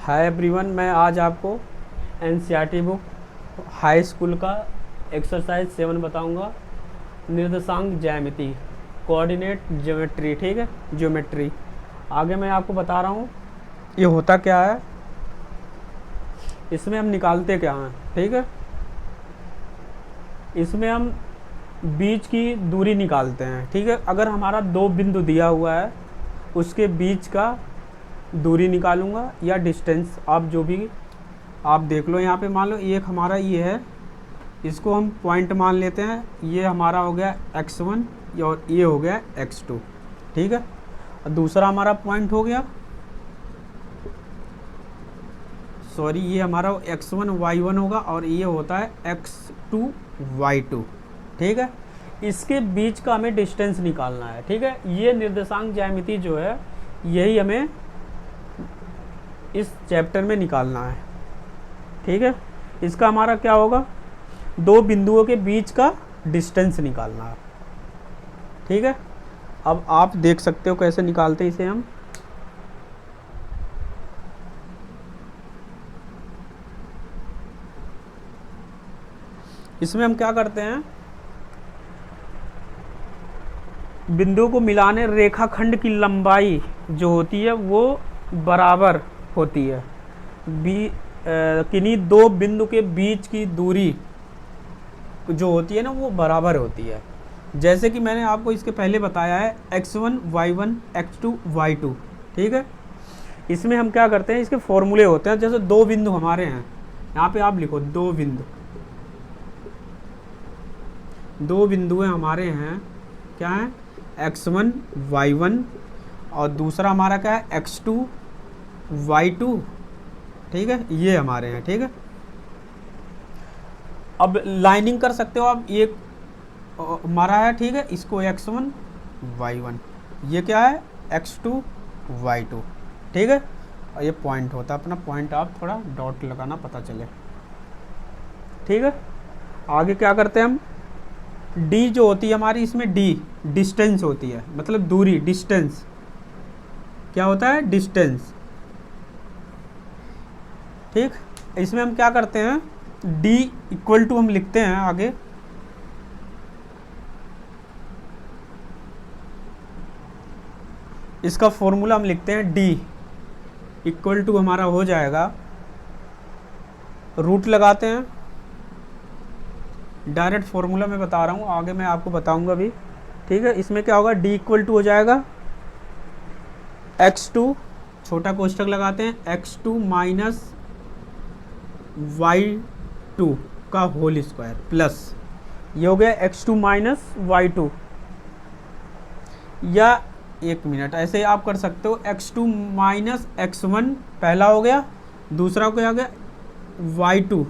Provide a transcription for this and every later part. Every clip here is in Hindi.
हाय एवरीवन, मैं आज आपको एनसीईआरटी बुक हाई स्कूल का एक्सरसाइज 7 बताऊंगा। निर्देशांक ज्यामिति, कोऑर्डिनेट ज्योमेट्री। ठीक है, ज्योमेट्री। आगे मैं आपको बता रहा हूँ ये होता क्या है, इसमें हम निकालते क्या हैं। ठीक है, इसमें हम बीच की दूरी निकालते हैं। ठीक है, अगर हमारा दो बिंदु दिया हुआ है उसके बीच का दूरी निकालूंगा या डिस्टेंस, आप जो भी आप देख लो। यहाँ पे मान लो एक हमारा ये है, इसको हम पॉइंट मान लेते हैं। ये हमारा हो गया x1 और ये हो गया x2। ठीक है, और दूसरा हमारा पॉइंट हो गया, सॉरी, ये हमारा x1 y1 होगा और ये होता है x2 y2। ठीक है, इसके बीच का हमें डिस्टेंस निकालना है। ठीक है, ये निर्देशांक ज्यामिति जो है यही हमें इस चैप्टर में निकालना है। ठीक है, इसका हमारा क्या होगा, दो बिंदुओं के बीच का डिस्टेंस निकालना है। ठीक है, अब आप देख सकते हो कैसे निकालते हैं इसे हम। इसमें हम क्या करते हैं, बिंदुओं को मिलाने रेखाखंड की लंबाई जो होती है वो बराबर होती है। किन्हीं दो बिंदु के बीच की दूरी जो होती है ना वो बराबर होती है। जैसे कि मैंने आपको इसके पहले बताया है x1 y1 x2 y2। ठीक है, इसमें हम क्या करते हैं, इसके फॉर्मूले होते हैं। जैसे दो बिंदु हमारे हैं, यहाँ पे आप लिखो दो बिंदु, दो बिंदु हमारे हैं, क्या है, x1 y1 और दूसरा हमारा क्या है x2 y2। ठीक है, ये हमारे हैं। ठीक है, अब लाइनिंग कर सकते हो आप, ये हमारा है। ठीक है, इसको x1 y1, ये क्या है x2 y2। ठीक है, और ये पॉइंट होता है अपना, पॉइंट आप थोड़ा डॉट लगाना पता चले। ठीक है, आगे क्या करते हैं हम, d जो होती है हमारी, इसमें d डिस्टेंस होती है, मतलब दूरी, डिस्टेंस क्या होता है, डिस्टेंस। ठीक, इसमें हम क्या करते हैं, d इक्वल टू हम लिखते हैं आगे, इसका फॉर्मूला हम लिखते हैं d इक्वल टू हमारा हो जाएगा, रूट लगाते हैं। डायरेक्ट फॉर्मूला मैं बता रहा हूँ, आगे मैं आपको बताऊंगा भी। ठीक है, इसमें क्या होगा, d इक्वल टू हो जाएगा x2, छोटा कोष्ठक लगाते हैं, x2 माइनस y2 का होल स्क्वायर प्लस, ये हो गया x2 माइनस y2। या एक मिनट, ऐसे आप कर सकते हो, x2 माइनस x1 पहला हो गया, दूसरा क्या हो गया y2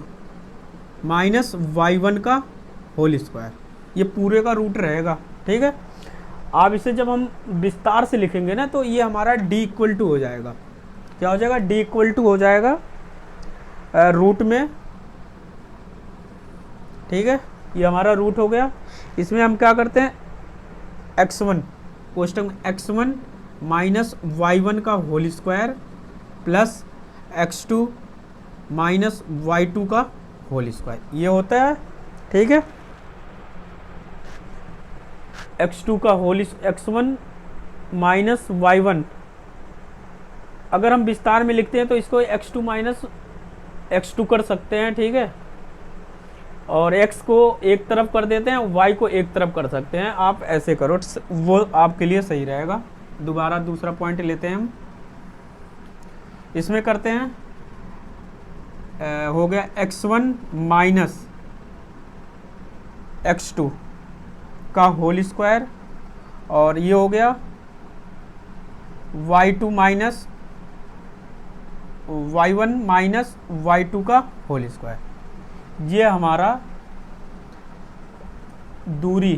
माइनस y1 का होल स्क्वायर, ये पूरे का रूट रहेगा। ठीक है, आप इसे जब हम विस्तार से लिखेंगे ना तो ये हमारा d इक्वल टू हो जाएगा, क्या हो जाएगा, d इक्वल टू हो जाएगा रूट में। ठीक है, ये हमारा रूट हो गया। इसमें हम क्या करते हैं, x1 कोष्टक में x1 माइनस y1 का whole square plus x2 minus y2 का होल स्क्वायर, ये होता है। ठीक है, x2 का होल, x1 माइनस y1, अगर हम विस्तार में लिखते हैं तो इसको x2 माइनस x2 कर सकते हैं। ठीक है, और x को एक तरफ कर देते हैं, y को एक तरफ कर सकते हैं। आप ऐसे करो, वो आपके लिए सही रहेगा। दोबारा दूसरा पॉइंट लेते हैं हम, इसमें करते हैं, हो गया x1 माइनस x2 का होल स्क्वायर, और ये हो गया y2 minus y1 minus y2 का होल स्क्वायर। ये हमारा दूरी,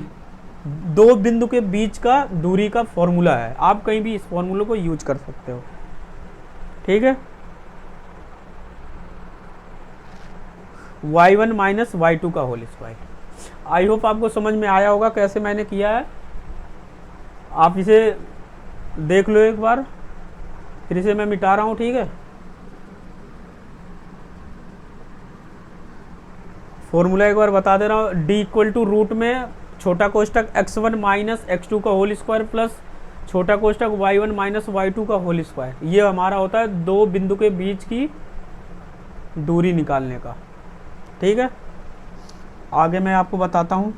दो बिंदु के बीच का दूरी का फॉर्मूला है। आप कहीं भी इस फॉर्मूले को यूज कर सकते हो। ठीक है, y1 माइनस y2 का होल स्क्वायर। आई होप आपको समझ में आया होगा कैसे मैंने किया है। आप इसे देख लो एक बार, फिर इसे मैं मिटा रहा हूँ। ठीक है, फॉर्मूला एक बार बता दे रहा हूँ, डी इक्वल टू रूट में छोटा कोष्टक x1 माइनस x2 का होल स्क्वायर प्लस छोटा कोष्टक y1 माइनस y2 का होल स्क्वायर। ये हमारा होता है दो बिंदु के बीच की दूरी निकालने का। ठीक है, आगे मैं आपको बताता हूँ।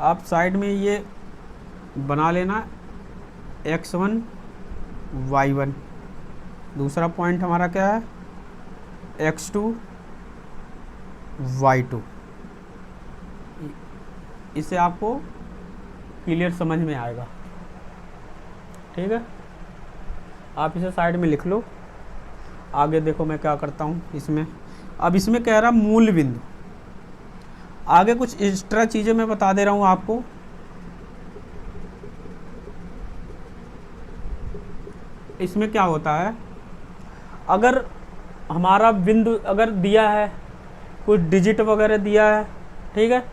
आप साइड में ये बना लेना x1 y1। दूसरा पॉइंट हमारा क्या है, x2 y2। इसे आपको क्लियर समझ में आएगा। ठीक है, आप इसे साइड में लिख लो। आगे देखो मैं क्या करता हूँ इसमें। अब इसमें कह रहा मूल बिंदु, आगे कुछ एक्स्ट्रा चीज़ें मैं बता दे रहा हूँ आपको। इसमें क्या होता है, अगर हमारा बिंदु अगर दिया है, कुछ डिजिट वगैरह दिया है, ठीक है,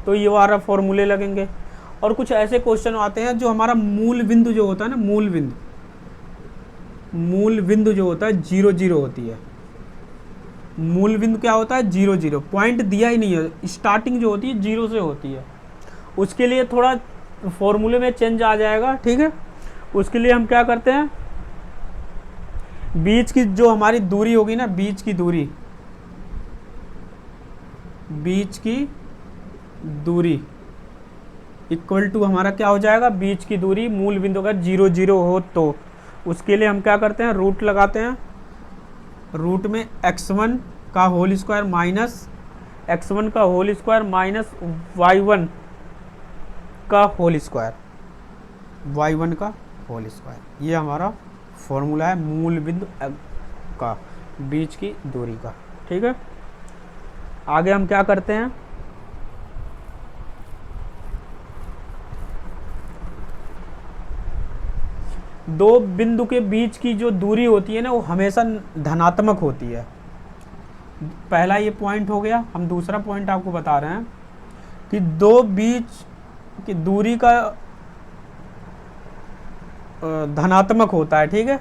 तो ये वाला फॉर्मूले लगेंगे। और कुछ ऐसे क्वेश्चन आते हैं जो हमारा मूल बिंदु जो होता है ना, मूल बिंदु जो होता है 0 0 होती है। मूल बिंदु क्या होता है, 0 0, पॉइंट दिया ही नहीं है, स्टार्टिंग जो होती है 0 से होती है। उसके लिए थोड़ा फॉर्मूले में चेंज आ जाएगा। ठीक है, उसके लिए हम क्या करते हैं, बीच की जो हमारी दूरी होगी ना, बीच की दूरी इक्वल टू हमारा क्या हो जाएगा, बीच की दूरी मूल बिंदु अगर 0 0 हो तो उसके लिए हम क्या करते हैं, रूट लगाते हैं। रूट में x1 का होल स्क्वायर माइनस y1 का होल स्क्वायर। ये हमारा फॉर्मूला है मूल बिंदु का, बीच की दूरी का। ठीक है, आगे हम क्या करते हैं, दो बिंदु के बीच की जो दूरी होती है ना, वो हमेशा धनात्मक होती है। पहला ये पॉइंट हो गया। हम दूसरा पॉइंट आपको बता रहे हैं कि दो बीच की दूरी का धनात्मक होता है। ठीक है,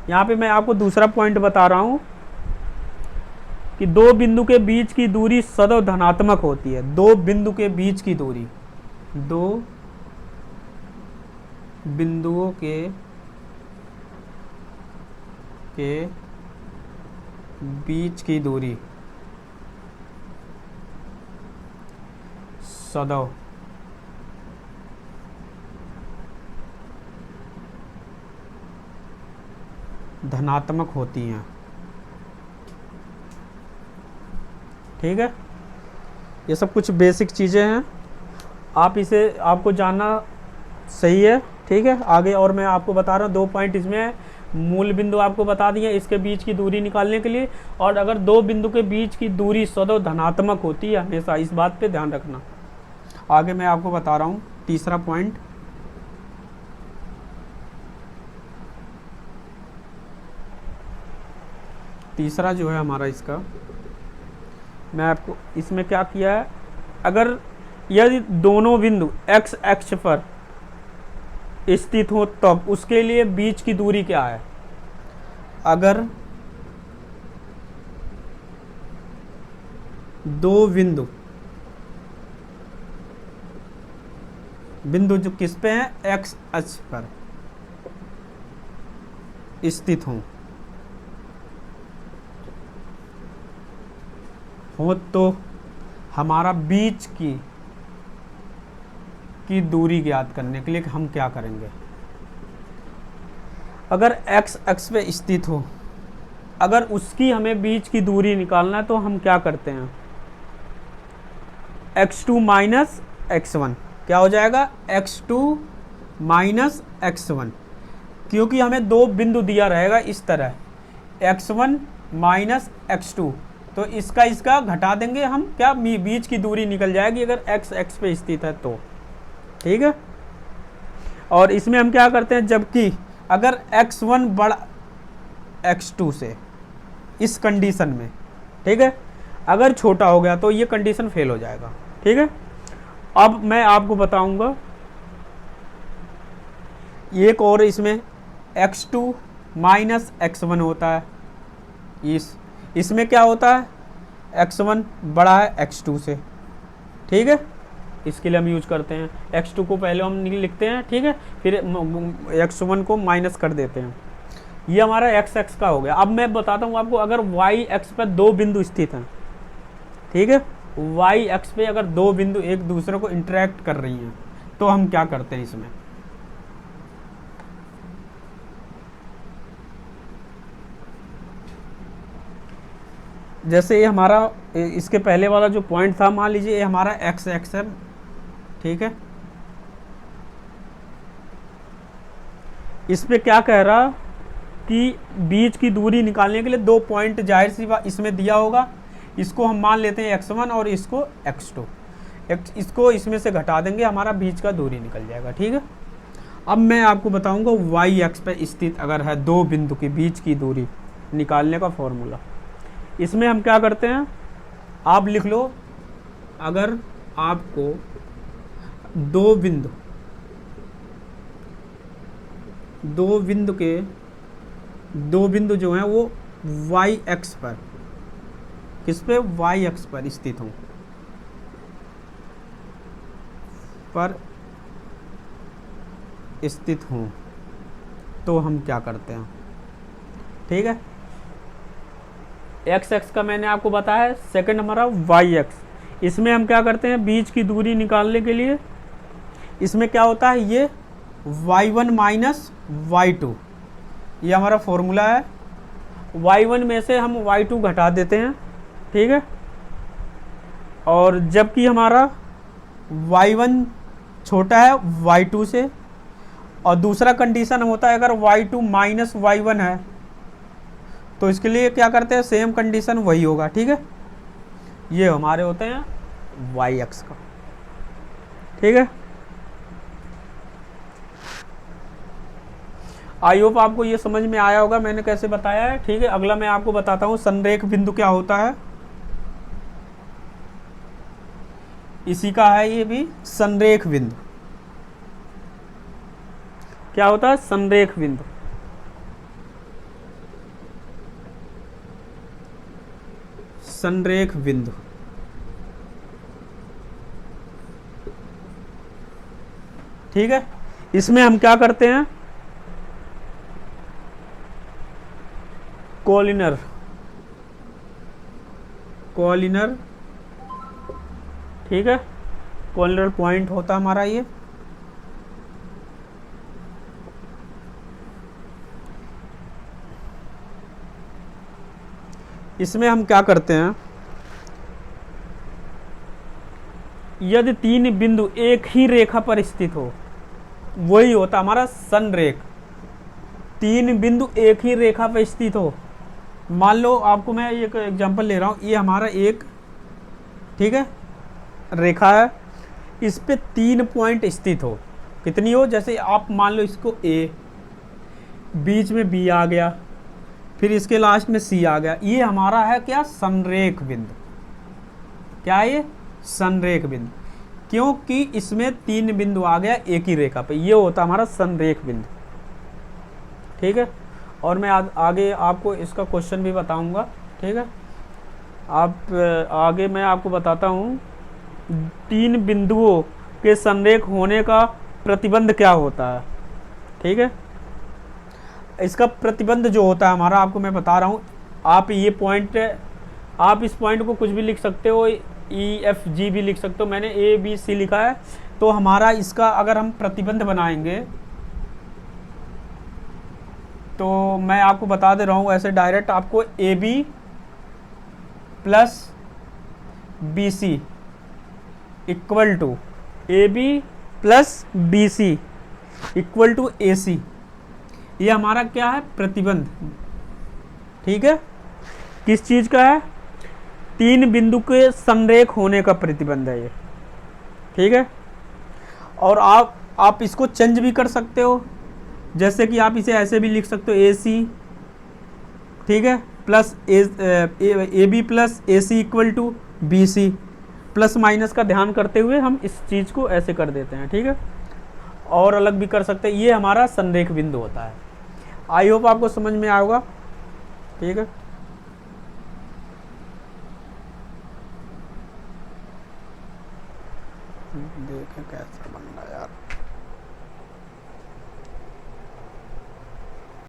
यहाँ पे मैं आपको दूसरा पॉइंट बता रहा हूँ कि दो बिंदु के बीच की दूरी सदैव धनात्मक होती है। दो बिंदु के बीच की दूरी, दो बिंदुओं के बीच की दूरी सदैव धनात्मक होती हैं। ठीक है, ये सब कुछ बेसिक चीज़ें हैं, आप इसे आपको जानना सही है। ठीक है, आगे और मैं आपको बता रहा हूँ, दो पॉइंट इसमें है। मूल बिंदु आपको बता दिए इसके बीच की दूरी निकालने के लिए, और अगर दो बिंदु के बीच की दूरी सदैव धनात्मक होती है हमेशा, इस बात पे ध्यान रखना। आगे मैं आपको बता रहा हूँ तीसरा पॉइंट। तीसरा जो है हमारा इसका, मैं आपको इसमें क्या किया है, अगर यदि दोनों बिंदु x अक्ष पर स्थित हो तब उसके लिए बीच की दूरी क्या है। अगर दो बिंदु जो किस पे हैं, x अक्ष पर स्थित हो तो हमारा बीच की दूरी ज्ञात करने के लिए हम क्या करेंगे। अगर x अक्ष पे स्थित हो, अगर उसकी हमें बीच की दूरी निकालना है तो हम क्या करते हैं, x2 माइनस x1 क्या हो जाएगा, x2 माइनस x1, क्योंकि हमें दो बिंदु दिया रहेगा इस तरह, x1 माइनस x2, तो इसका घटा देंगे हम, क्या बीच की दूरी निकल जाएगी अगर x अक्ष पे स्थित है तो। ठीक है, और इसमें हम क्या करते हैं, जबकि अगर x1 बड़ा x2 से, इस कंडीशन में, ठीक है, अगर छोटा हो गया तो ये कंडीशन फेल हो जाएगा। ठीक है, अब मैं आपको बताऊंगा एक और इसमें x2 माइनस x1 होता है, इसमें क्या होता है, x1 बड़ा है x2 से, ठीक है। इसके लिए हम यूज करते हैं x2 को पहले हम लिखते हैं, ठीक है, फिर x1 को माइनस कर देते हैं। ये हमारा x का हो गया। अब मैं बताता हूँ आपको, अगर y x पर दो बिंदु स्थित हैं, ठीक है, y x पे अगर दो बिंदु एक दूसरे को इंटरेक्ट कर रही हैं तो हम क्या करते हैं इसमें। जैसे ये हमारा इसके पहले वाला जो पॉइंट था, मान लीजिए ये हमारा x एक्स है, ठीक है। इस पे क्या कह रहा कि बीच की दूरी निकालने के लिए दो पॉइंट जाहिर सी बात इसमें दिया होगा, इसको हम मान लेते हैं x1 और इसको x2, इसको इसमें से घटा देंगे, हमारा बीच का दूरी निकल जाएगा, ठीक है। अब मैं आपको बताऊंगा y एक्स पे स्थित अगर है दो बिंदु के बीच की दूरी निकालने का फॉर्मूला। इसमें हम क्या करते हैं, आप लिख लो, अगर आपको दो बिंदु जो हैं वो y एक्स पर, किस पे, y एक्स पर स्थित हों, तो हम क्या करते हैं, ठीक है। x एक्स का मैंने आपको बताया, सेकंड हमारा y एक्स। इसमें हम क्या करते हैं, बीच की दूरी निकालने के लिए इसमें क्या होता है, ये y1 माइनस y2, ये हमारा फॉर्मूला है। y1 में से हम y2 घटा देते हैं, ठीक है, और जबकि हमारा y1 छोटा है y2 से, और दूसरा कंडीशन होता है अगर y2 माइनस y1 है तो इसके लिए क्या करते हैं, सेम कंडीशन वही होगा, ठीक है। ये हमारे होते हैं y एक्स का, ठीक है। आई होप आपको ये समझ में आया होगा मैंने कैसे बताया है, ठीक है। अगला मैं आपको बताता हूँ संरेख बिंदु क्या होता है, इसी का है ये भी संरेख बिंदु। क्या होता है, संरेख बिंदु। संरेख बिंदु, ठीक है। इसमें हम क्या करते हैं, कोलिनर, ठीक है, कोलिनर पॉइंट होता हमारा ये। इसमें हम क्या करते हैं, यदि तीन बिंदु एक ही रेखा पर स्थित हो, वही होता हमारा संरेख। तीन बिंदु एक ही रेखा पर स्थित हो, मान लो आपको मैं एक एग्जांपल ले रहा हूँ, ये हमारा एक, ठीक है, रेखा है, इस पे तीन पॉइंट स्थित हो, कितनी हो, जैसे आप मान लो इसको A, बीच में B आ गया, फिर इसके लास्ट में C आ गया, ये हमारा है क्या, संरेख बिंदु। क्या है ये, संरेख बिंदु, क्योंकि इसमें तीन बिंदु आ गया एक ही रेखा पे, ये होता हमारा संरेख बिंदु, ठीक है। और मैं आगे आपको इसका क्वेश्चन भी बताऊंगा, ठीक है। आगे मैं आपको बताता हूँ तीन बिंदुओं के संरेख होने का प्रतिबंध क्या होता है, ठीक है। इसका प्रतिबंध जो होता है हमारा, आपको मैं बता रहा हूँ, आप ये पॉइंट, आप इस पॉइंट को कुछ भी लिख सकते हो, EFG भी लिख सकते हो, मैंने ABC लिखा है। तो हमारा इसका अगर हम प्रतिबंध बनाएंगे तो मैं आपको बता दे रहा हूँ ऐसे डायरेक्ट, आपको AB plus BC equal to AB plus BC equal to AC, ये हमारा क्या है, प्रतिबंध, ठीक है। किस चीज़ का है, तीन बिंदु के संरेख होने का प्रतिबंध है ये, ठीक है। और आप इसको चेंज भी कर सकते हो, जैसे कि आप इसे ऐसे भी लिख सकते हो AC, ठीक है, plus AB plus AC equal to BC, plus minus का ध्यान करते हुए हम इस चीज़ को ऐसे कर देते हैं, ठीक है। और अलग भी कर सकते हैं। ये हमारा संरेख बिंदु होता है। आई होप आपको समझ में आएगा। ठीक है, देखें कैसा बन रहा है यार।